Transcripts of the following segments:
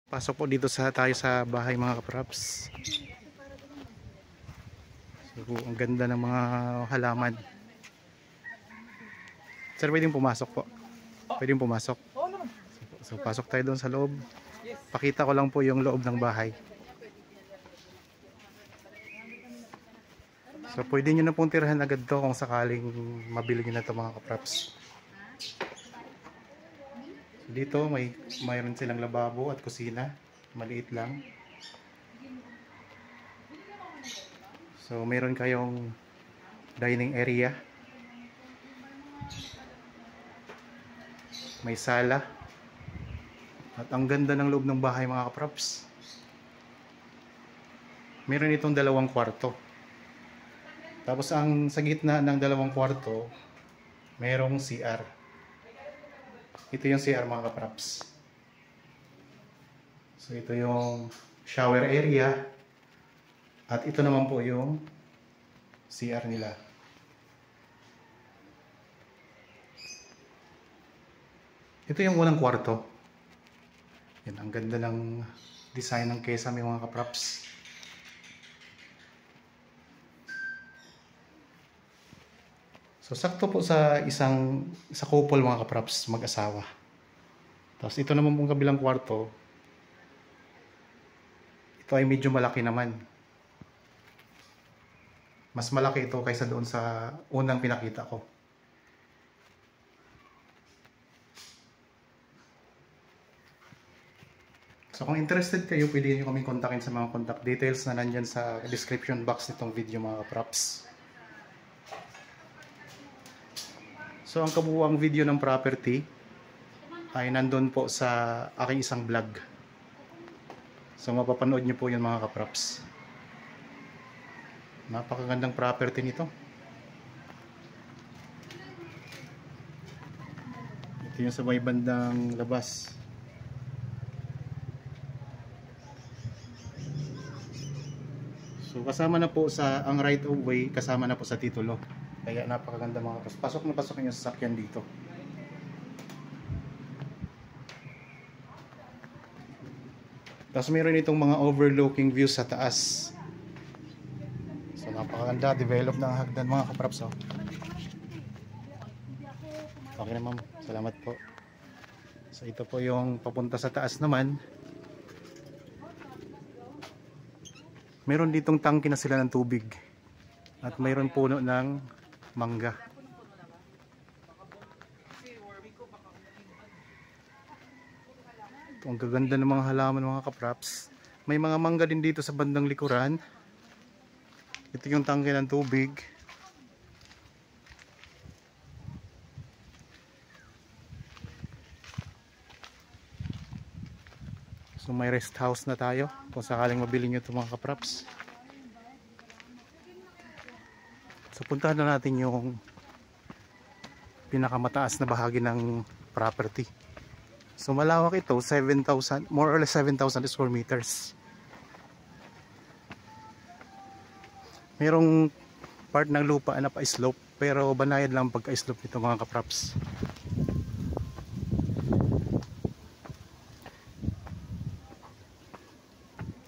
Pasok po dito tayo sa bahay mga kapraps. So, ang ganda ng mga halaman. Sir, pwedeng pumasok po. Pwedeng pumasok. So, pasok tayo doon sa loob. Pakita ko lang po yung loob ng bahay. So, pwede nyo na pong tirahan agad to kung sakaling mabili nyo na ito mga kapraps. Dito mayroon silang lababo at kusina, maliit lang. So mayroon kayong dining area, may sala, at ang ganda ng loob ng bahay mga kapraps. Meron itong dalawang kwarto, tapos sa gitna ng dalawang kwarto mayroong CR. Ito yung CR mga kapraps. So ito yung shower area. At ito naman po yung CR nila. Ito yung unang kwarto. Yan, ang ganda ng design ng kesame mga kapraps. So sakto po sa couple mga kapraps, mag-asawa. Tapos ito naman pong kabilang kwarto, ito ay medyo malaki naman. Mas malaki ito kaysa doon sa unang pinakita ko. So kung interested kayo, pwede nyo kaming kontakin sa mga contact details na nandyan sa description box nitong video mga kapraps. So ang kabuuang video ng property ay nandun po sa aking isang vlog. So mapapanood nyo po yun mga kapraps. Napakagandang property nito. Ito yung sa may bandang labas. So kasama na po ang right of way, kasama na po sa titulo. Kaya napakaganda mga kapraps. Pasok na pasok yung sasakyan dito. Tapos meron itong mga overlooking views sa taas. So napakaganda, develop ng hagdan mga kapraps. Oh. Okay na ma'am, salamat po. So ito po yung papunta sa taas naman. Meron ditong tangke na sila ng tubig. At mayroon puno ng mangga. Ito, ang gaganda ng mga halaman mga kapraps. May mga mangga din dito sa bandang likuran. Ito yung tangke ng tubig. So may rest house na tayo kung sakaling mabili nyo ito mga kapraps. So puntahan na natin yung pinakamataas na bahagi ng property. So malawak ito, 7,000, more or less 7,000 square meters. Merong part ng lupa na pa-slope, pero banayad lang pagka-slope nito mga kapraps.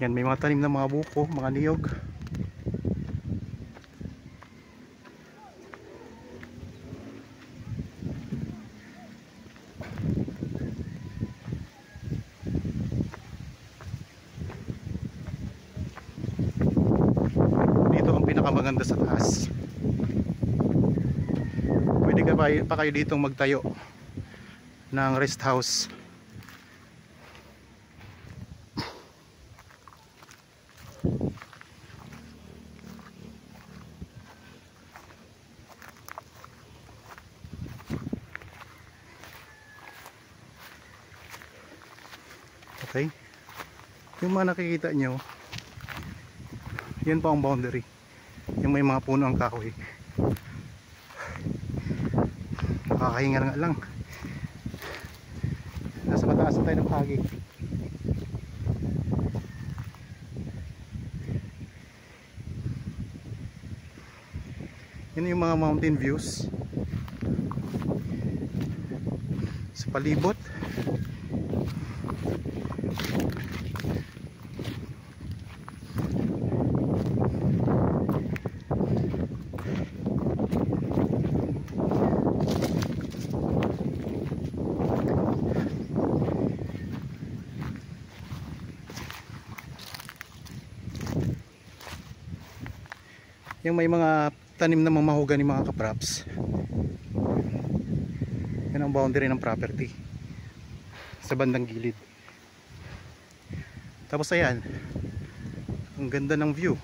Yan, may mga tanim na mga buko, mga niyog. Pinakamaganda sa taas. Pwede pa kayo ditong magtayo ng rest house. Okay, yung mga nakikita nyo, yan po ang boundary. Yung may mga puno ang kahoy. Nakakahinga nga lang. Nasa mataas na tayo ng bahagi. Yun yung mga mountain views sa palibot. Yung may mga tanim na mahogany mga kapraps, yan ang boundary ng property sa bandang gilid. Tapos ayan, ang ganda ng view.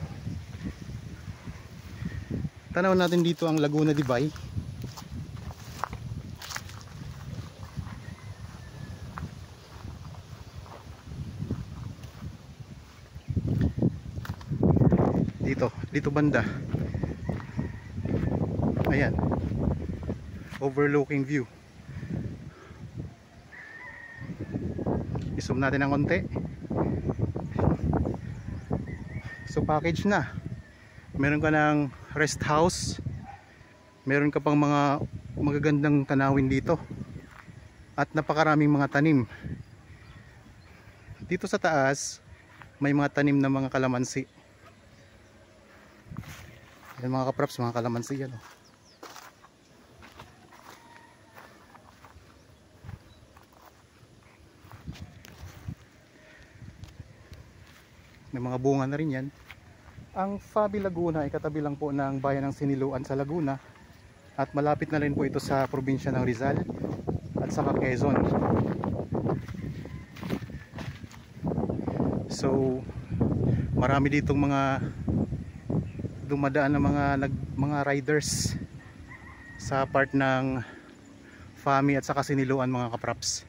Tanaw natin dito ang Laguna de Bay. Dito banda. Ayan, overlooking view. I-zoom natin ng konti. So package na. Meron ka ng rest house, meron ka pang mga magagandang tanawin dito, at napakaraming mga tanim. Dito sa taas may mga tanim na mga kalamansi. Yan mga kapraps, mga kalamansi yan, oh. May mga bunga na rin yan. Ang Fabi Laguna ay katabi lang po ng bayan ng Siniluan sa Laguna, at malapit na rin po ito sa probinsya ng Rizal at sa Quezon. So marami ditong mga dumadaan na mga riders sa part ng Fami at saka Siniluan mga kapraps.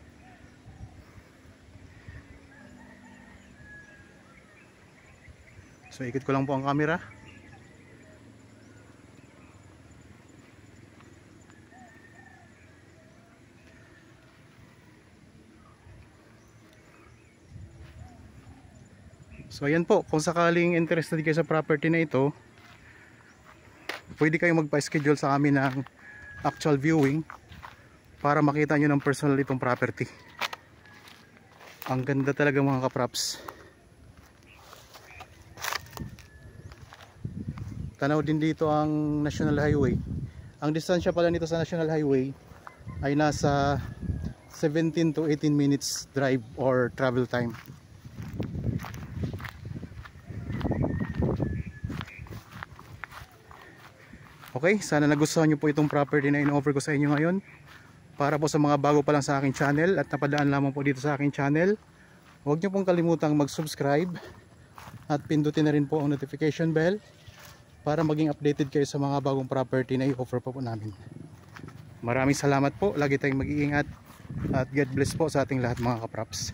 So ikot ko lang po ang camera. So ayan po, kung sakaling interested kayo sa property na ito, pwede kayong magpa-schedule sa amin ng actual viewing para makita nyo ng personal itong property. Ang ganda talaga mga kapraps. Tanaw din dito ang National Highway. Ang distansya pala nito sa National Highway ay nasa 17 to 18 minutes drive or travel time. Okay, sana nagustuhan nyo po itong property na in-offer ko sa inyo ngayon. Para po sa mga bago pa lang sa aking channel at napadaan lamang po dito sa aking channel, huwag nyo pong kalimutang mag-subscribe at pindutin na rin po ang notification bell para maging updated kayo sa mga bagong property na i-offer po namin. Maraming salamat po, lagi tayong mag-iingat at God bless po sa ating lahat mga kapraps.